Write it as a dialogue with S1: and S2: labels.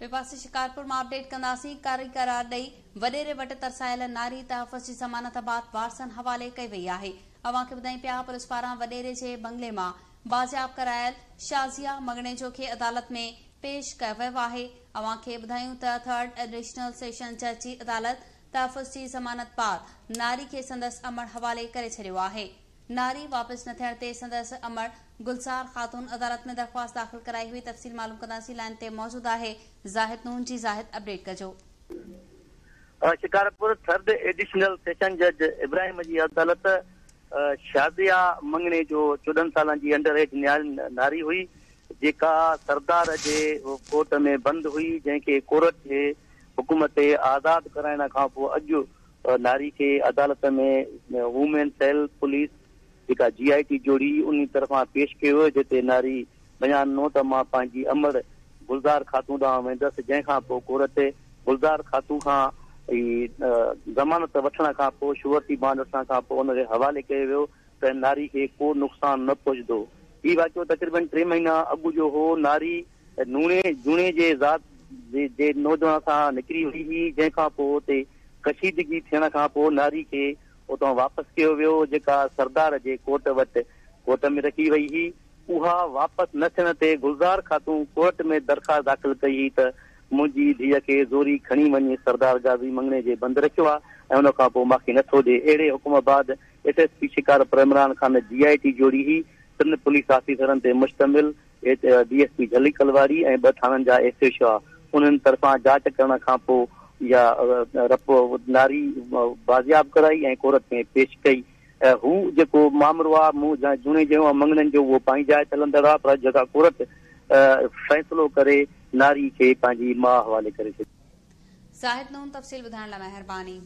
S1: ॿिए पासे शिकारपुर में अपडेट कंदासीं। कारी करार ॾेई वॾेरे वटि तरसायल नारी तहफ़्फ़ुज़ जी ज़मानत बाद वारसनि हवाले कई वई आहे। अवां खे ॿुधाईं पिया पुलिस पारां वॾेरे जे बंगले मां बाज़ियाब करायल शाज़िया मंगणेजो खे अदालत में पेश कयो वियो आहे। अवां खे ॿुधायूं त थर्ड एडिशनल सेशन जज जी अदालत तहफ़्फ़ुज़ जी ज़मानत बाद नारी खे संदसि अमड़ हवाले करे छॾियो आहे। नारी वापस न थियण ते संदसि अमड़ गुलज़ार ख़ातून अदालत में दरख़्वास्त दाख़िल कराई हुई। तफ़सील मालूम कंदासीं। लाइन ते मौजूद आहे ज़ाहिद नून जी। ज़ाहिद, अपडेट कजो।
S2: शिकारपुर थर्ड एडिशनल सेशन जज इब्राहिम जी अदालत शाज़िया मंगणे जो 14 सालनि जी अंडर एज नारी हुई, जेका सरदार जे कोर्ट में बंद हुई, जंहिंखे कोर्ट जे हुकुम ते आज़ाद कराइण खां पोइ अॼु नारी खे अदालत में वुमेन सेल पुलिस जेका GIT जोड़ी उन तरफ़ां पेश कयो, जिते नारी बयानो त मां पंहिंजी अमड़ गुलज़ार ख़ातून ॾांहुं वेंदसि, जंहिंखां पोइ कोर्ट गुलज़ार ख़ातून खां ज़मानत वठण खां पोइ शुरूआती बांड वठण खां पोइ उनखे हवाले कयो वियो त नारी खे को नुक़सान न पहुचंदो। हीउ वाक़ियो तक़रीबन 3 महीना अॻु जो हो। नारी जूने जे ज़ात जे नौजवान सां निकिरी वई हुई, जंहिंखां पोइ उते कशीदगी थियण खां पोइ नारी खे उतां वापसि कयो वियो, जेका सरदार जे कोर्ट में रखी वई हुई। उहा वापसि न थियण ते गुलज़ार ख़ातून कोर्ट में दरख़्वास्त दाख़िल कई हुई त मुंहिंजी धीअ खे ज़ोरी खणी वञी सरदार गाज़ी मंगणे जे बंदि रखियो आहे ऐं उन खां पोइ मूंखे नथो ॾिए। अहिड़े हुकुम बाद SSP शिकारपुर इमरान खान GIT जोड़ी ही 3 पुलिस ऑफिसरनि ते मुश्तमिल DSP जली कलवारी ऐं 2 थाननि जा SO शाह उन्हनि तरफ़ां जांच करण खां पोइ इहा नारी बाज़ियाब कराई ऐं कोर्ट में पेश कई। हू जेको मामिलो आहे जूने जो मंगणनि जो उहो पंहिंजी जाइ हलंदड़ आहे, पर जेका कोर्ट फ़ैसिलो करे नारी खे पंहिंजी माउ हवाले करे छॾियो।
S1: ज़ाहिद नून, तफ़सील ॿुधाइण लाइ महिरबानी।